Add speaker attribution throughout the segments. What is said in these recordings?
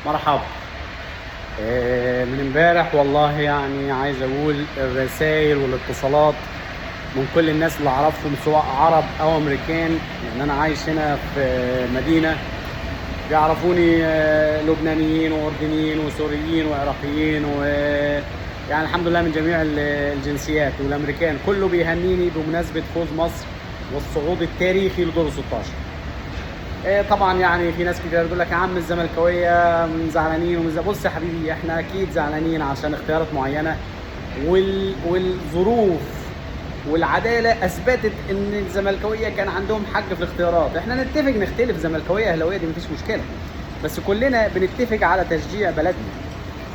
Speaker 1: مرحبا. من امبارح والله يعني عايز اقول الرسائل والاتصالات من كل الناس اللي اعرفهم سواء عرب او امريكان، لان انا عايش هنا في مدينه بيعرفوني لبنانيين واردنيين وسوريين وعراقيين يعني الحمد لله من جميع الجنسيات، والامريكان كله بيهنيني بمناسبه فوز مصر والصعود التاريخي لدور 16. طبعا يعني في ناس كتير تقول لك يا عم الزملكاويه زعلانين بص يا حبيبي، احنا اكيد زعلانين عشان اختيارات معينه والظروف والعداله اثبتت ان الزملكاويه كان عندهم حق في الاختيارات. احنا نتفق نختلف، زملكاويه اهلاويه دي مفيش مشكله، بس كلنا بنتفق على تشجيع بلدنا،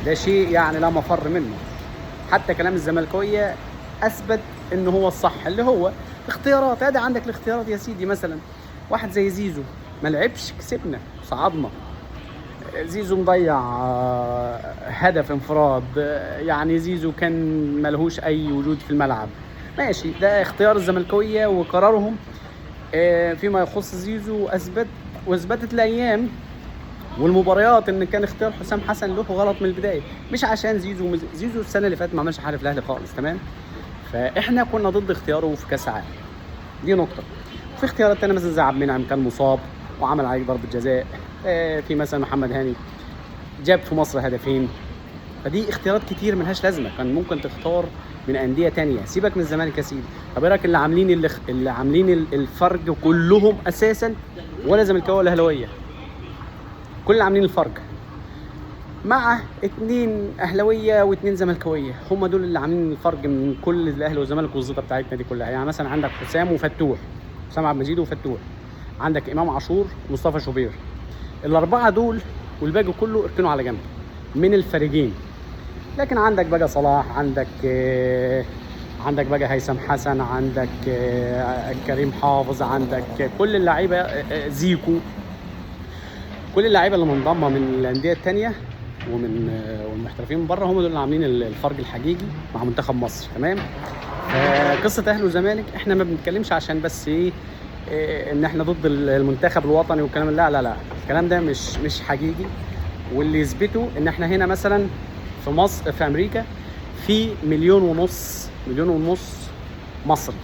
Speaker 1: ده شيء يعني لا مفر منه. حتى كلام الزملكاويه اثبت ان هو الصح، اللي هو اختيارات. ادي عندك الاختيارات يا سيدي، مثلا واحد زي زيزو ما لعبش، كسبنا صعدنا. زيزو مضيع هدف انفراد، يعني زيزو كان ملهوش اي وجود في الملعب، ماشي، ده اختيار الزملكاويه وقرارهم فيما يخص زيزو. واثبتت الايام والمباريات ان كان اختيار حسام حسن له غلط من البدايه، مش عشان زيزو السنه اللي فاتت ما عملش حاجه في الاهلي خالص، تمام؟ فاحنا كنا ضد اختياره في كاس العالم، دي نقطه. في اختيارات تانية مثلا زي عبد المنعم كان مصاب وعمل عليه ضربه جزاء، في مثلا محمد هاني جاب في مصر هدفين، فدي اختيارات كتير ملهاش لازمه. كان ممكن تختار من انديه تانية، سيبك من الزمالك يا سيدي. طب ايه رايك اللي عاملين الفرق كلهم اساسا ولا زملكاويه ولا اهلاويه، كل اللي عاملين الفرق مع 2 اهلاويه و2 زملكاويه، هم دول اللي عاملين الفرق من كل الاهلي والزمالك والزيطه بتاعتنا دي كلها. يعني مثلا عندك حسام وفتوح، حسام عبد المجيد وفتوح، عندك امام عاشور ومصطفى شوبير، الاربعه دول، والباقي كله اركنوا على جنب من الفريقين. لكن عندك بقى صلاح، عندك بقى هيثم حسن، عندك كريم حافظ، عندك كل اللعيبه، زيكو، كل اللعيبه اللي منضمه من الانديه الثانيه والمحترفين من بره، هم دول اللي عاملين الفرق الحقيقي مع منتخب مصر، تمام؟ قصه اهلي وزمالك احنا ما بنتكلمش عشان بس ايه ان احنا ضد المنتخب الوطني والكلام، لا، الكلام ده مش حقيقي. واللي يثبته ان احنا هنا مثلا في مصر، في امريكا في 1.5 مليون مصري.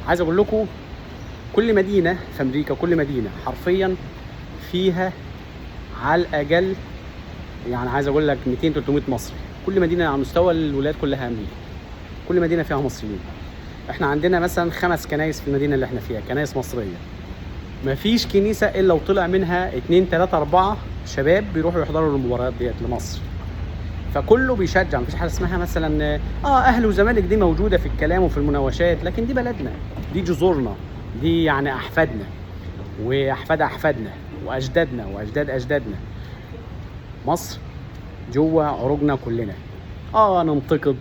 Speaker 1: عايز اقول لكم كل مدينه في امريكا، كل مدينه حرفيا فيها على الاقل، يعني عايز اقول لك 200 300 مصري. كل مدينه على مستوى الولايات كلها امريكا، كل مدينه فيها مصريين. احنا عندنا مثلا 5 كنايس في المدينه اللي احنا فيها، كنايس مصريه. مفيش كنيسه الا وطلع منها 2 3 4 شباب بيروحوا يحضروا المباريات ديت لمصر. فكله بيشجع، مفيش حاجه اسمها مثلا اهلي وزمالك دي موجوده في الكلام وفي المناوشات، لكن دي بلدنا، دي جذورنا، دي يعني احفادنا واحفاد احفادنا واجدادنا واجداد اجدادنا. مصر جوه عروقنا كلنا. ننتقد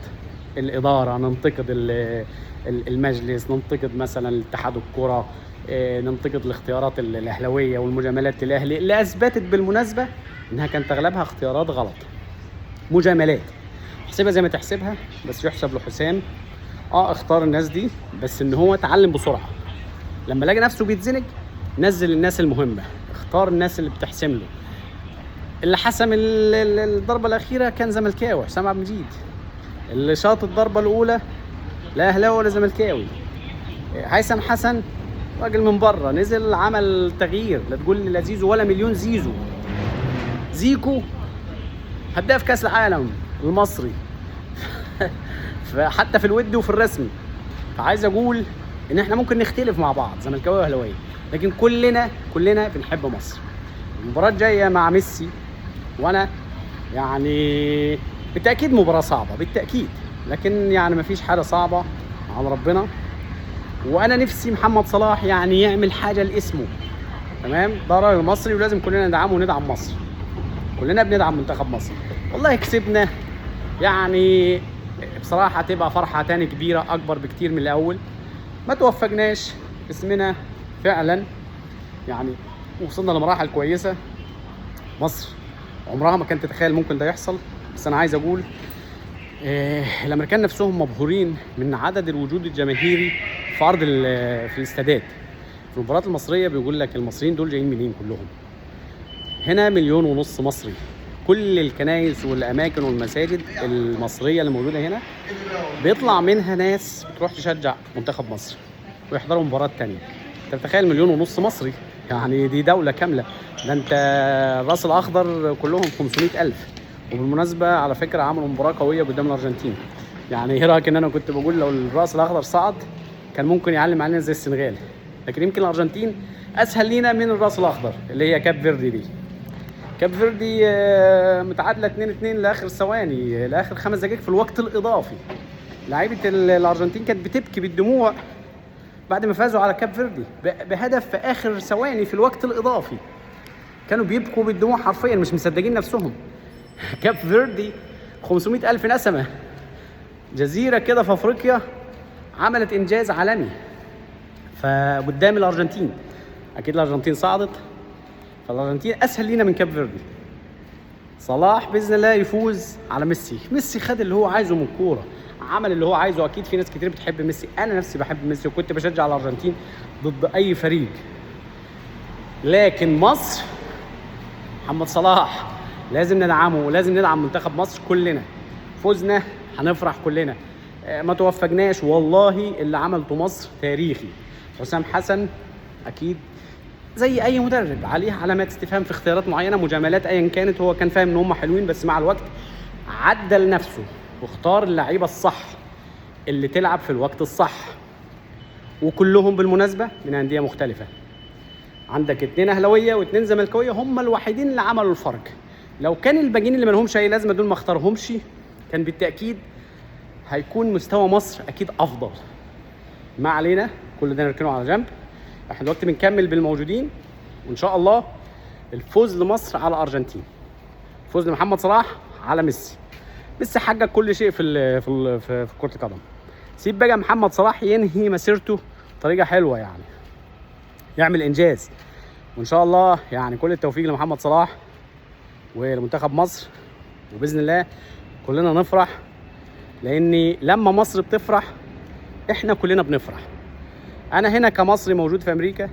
Speaker 1: الاداره، ننتقد المجلس، ننتقد مثلا اتحاد الكره، ننتقد الاختيارات الاهلاويه والمجاملات للاهلي اللي اثبتت بالمناسبه انها كانت اغلبها اختيارات غلط، مجاملات. احسبها زي ما تحسبها، بس يحسب لحسام اختار الناس دي، بس ان هو اتعلم بسرعه. لما لقى نفسه بيتزنق نزل الناس المهمه، اختار الناس اللي بتحسم له. اللي حسم الضربه الاخيره كان زملكاوي، حسام عبد المجيد. اللي شاط الضربه الاولى لا اهلاوي ولا زملكاوي. هيثم حسن راجل من بره نزل عمل تغيير، لا تقول لي لا زيزو ولا مليون زيزو. زيكو هداف كاس العالم المصري حتى في الود وفي الرسمي. فعايز اقول ان احنا ممكن نختلف مع بعض زملكاويه واهلاويه، لكن كلنا بنحب مصر. المباراه الجايه مع ميسي، وانا يعني بالتاكيد مباراه صعبه بالتاكيد، لكن يعني مفيش حاجه صعبه على ربنا. وانا نفسي محمد صلاح يعني يعمل حاجه لاسمه، تمام؟ ده راجل مصري ولازم كلنا ندعمه وندعم مصر، كلنا بندعم منتخب مصر. والله كسبنا، يعني بصراحه هتبقى فرحه تاني كبيره اكبر بكتير من الاول. ما توفقناش، اسمنا فعلا يعني وصلنا لمراحل كويسه. مصر عمرها ما كانت تتخيل ممكن ده يحصل، بس انا عايز اقول الامريكان نفسهم مبهورين من عدد الوجود الجماهيري في عرض في الاستادات. في المباريات المصريه بيقول لك المصريين دول جايين منين كلهم، هنا 1.5 مليون مصري. كل الكنائس والاماكن والمساجد المصريه اللي موجوده هنا بيطلع منها ناس بتروح تشجع منتخب مصر ويحضروا مباراه تانية. انت متخيل 1.5 مليون مصري؟ يعني دي دوله كامله. ده انت الراس الاخضر كلهم 500,000. وبالمناسبه على فكره عملوا مباراه قويه قدام الارجنتين. يعني ايه رايك ان انا كنت بقول لو الراس الاخضر صعد كان ممكن يعلم علينا زي السنغال، لكن يمكن الارجنتين اسهل لينا من الراس الاخضر اللي هي كاب فيردي دي. كاب فيردي متعادله 2-2 لاخر ثواني، لاخر 5 دقائق في الوقت الاضافي. لعيبه الارجنتين كانت بتبكي بالدموع بعد ما فازوا على كاب فيردي بهدف في اخر ثواني في الوقت الاضافي. كانوا بيبكوا بالدموع حرفيا، مش مصدقين نفسهم. كاب فيردي 500,000 نسمه، جزيره كده في افريقيا عملت انجاز عالمي فقدام الارجنتين. اكيد الارجنتين صعدت، فالارجنتين اسهل لينا من كاب فيردي. صلاح باذن الله يفوز على ميسي. ميسي خد اللي هو عايزه من الكوره، عمل اللي هو عايزه. اكيد في ناس كتير بتحب ميسي، انا نفسي بحب ميسي وكنت بشجع الارجنتين ضد اي فريق. لكن مصر، محمد صلاح لازم ندعمه ولازم ندعم منتخب مصر كلنا. فوزنا هنفرح كلنا، ما توفقناش والله اللي عملته مصر تاريخي. حسام حسن اكيد زي اي مدرب عليه علامات استفهام في اختيارات معينه، مجاملات ايا كانت. هو كان فاهم ان هم حلوين، بس مع الوقت عدل نفسه واختار اللعيبه الصح اللي تلعب في الوقت الصح، وكلهم بالمناسبه من انديه مختلفه. عندك 2 اهلاويه و2 زملكاويه هم الوحيدين اللي عملوا الفرق. لو كان الباقيين اللي ما لهمش اي لازمه دول ما اختارهمش كان بالتاكيد هيكون مستوى مصر اكيد افضل. ما علينا، كل ده نركنه على جنب. احنا دلوقتي بنكمل بالموجودين، وان شاء الله الفوز لمصر على الارجنتين، فوز لمحمد صلاح على ميسي. ميسي حقق كل شيء في كرة القدم. سيب بقى محمد صلاح ينهي مسيرته بطريقة حلوة، يعني يعمل انجاز. وان شاء الله يعني كل التوفيق لمحمد صلاح ولمنتخب مصر، وباذن الله كلنا نفرح، لان لما مصر بتفرح احنا كلنا بنفرح. انا هنا كمصري موجود في امريكا،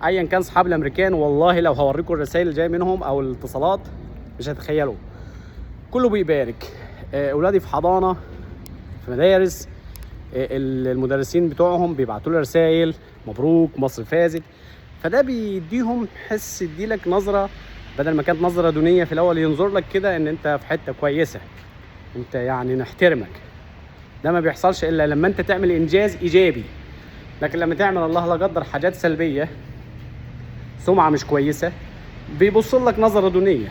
Speaker 1: ايا كان صحاب الامريكان، والله لو هوريكم الرسائل اللي جايه منهم او الاتصالات مش هتخيلوا. كله بيبارك، اولادي في حضانه، في مدارس، المدرسين بتوعهم بيبعتوا لي رسائل مبروك مصر فازت. فده بيديهم حس، يديلك نظره بدل ما كانت نظره دونيه في الاول، ينظر لك كده ان انت في حته كويسه، انت يعني نحترمك. ده ما بيحصلش الا لما انت تعمل انجاز ايجابي، لكن لما تعمل الله لا قدر حاجات سلبيه، سمعه مش كويسه، بيبص لك نظره دونيه.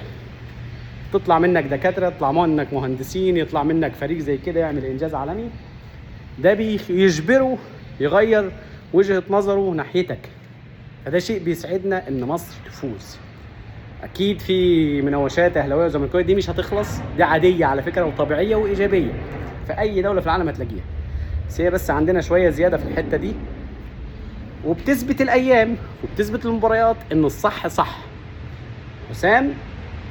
Speaker 1: تطلع منك دكاتره، يطلع منك مهندسين، يطلع منك فريق زي كده يعمل انجاز عالمي، ده بيجبره يغير وجهه نظره ناحيتك. فده شيء بيسعدنا ان مصر تفوز. اكيد في مناوشات اهلاويه وزملكاويه، دي مش هتخلص، دي عاديه على فكره وطبيعيه وايجابيه في اي دوله في العالم هتلاقيها، بس هي بس عندنا شويه زياده في الحته دي. وبتثبت الايام وبتثبت المباريات ان الصح صح. حسام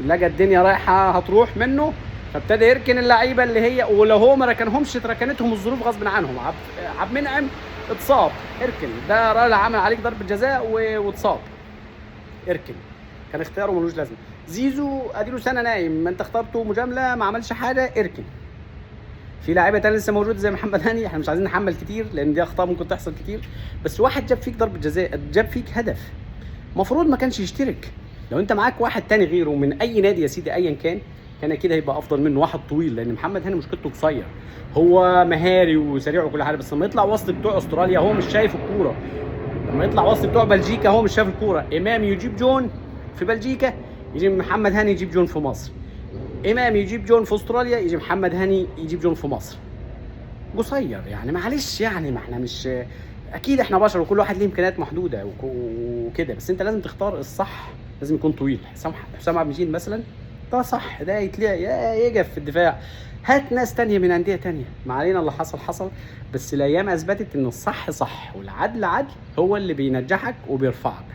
Speaker 1: لقى الدنيا رايحه هتروح منه، فابتدى يركن اللعيبه اللي هي، ولو هو ما ركنهمش اتركنتهم الظروف غصب عنهم. عبد المنعم اتصاب، اركن، ده راجل عمل عليك ضربه جزاء واتصاب، اركن، كان اختياره ملوش لازمه. زيزو اديله سنه نايم، ما انت اخترته مجامله ما عملش حاجه، اركن. في لاعيبه تانية لسه موجوده زي محمد هاني، احنا مش عايزين نحمل كتير لان دي اخطاء ممكن تحصل كتير، بس واحد جاب فيك ضربه جزاء، جاب فيك هدف، المفروض ما كانش يشترك. لو انت معاك واحد تاني غيره من اي نادي يا سيدي ايا كان اكيد هيبقى افضل منه، واحد طويل، لان محمد هاني مشكلته قصير، هو مهاري وسريع وكل حاجه، بس لما يطلع وسط بتوع استراليا هو مش شايف الكوره، لما يطلع وسط بتوع بلجيكا هو مش شايف الكوره. امام يجيب جون في بلجيكا، يجي محمد هاني يجيب جون في مصر. امام يجيب جون في استراليا، يجي محمد هاني يجيب جون في مصر. قصير يعني، معلش يعني، ما احنا مش، اكيد احنا بشر وكل واحد ليه امكانيات محدوده وكده، بس انت لازم تختار الصح، لازم يكون طويل. حسام عبد المجيد مثلا ده صح، ده يتلاقي يقف في الدفاع. هات ناس تانية من انديه تانية، ما علينا، اللي حصل، بس الايام اثبتت ان الصح صح والعدل عدل، هو اللي بينجحك وبيرفعك.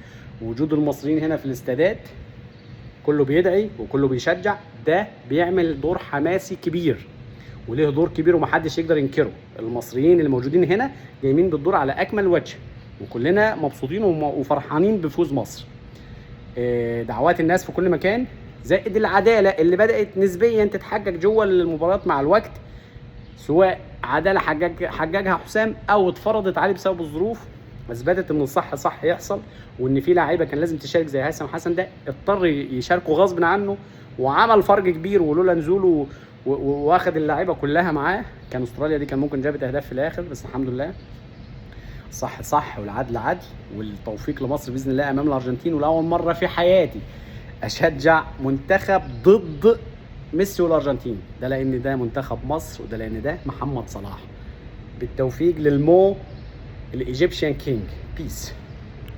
Speaker 1: وجود المصريين هنا في الاستادات كله بيدعي وكله بيشجع، ده بيعمل دور حماسي كبير وليه دور كبير ومحدش يقدر ينكره. المصريين اللي موجودين هنا جايين بالدور على اكمل وجه، وكلنا مبسوطين وفرحانين بفوز مصر. دعوات الناس في كل مكان، زائد العداله اللي بدات نسبيا تتحجج جوه المباريات مع الوقت، سواء عداله حججها حسام او اتفرضت عليه بسبب الظروف، اثبتت ان الصح صح يحصل، وان في لعيبه كان لازم تشارك زي هيثم حسن ده اضطر يشاركوا غصب عنه وعمل فرق كبير، ولولا نزوله واخد اللعيبه كلها معاه كان استراليا دي كان ممكن جابت اهداف في الاخر. بس الحمد لله الصح صح والعدل عدل، والتوفيق لمصر باذن الله امام الارجنتين. ولاول مره في حياتي اشجع منتخب ضد ميسي والارجنتين، ده لان ده منتخب مصر وده لان ده محمد صلاح. بالتوفيق للمو الايجيبشن كينج. بيس.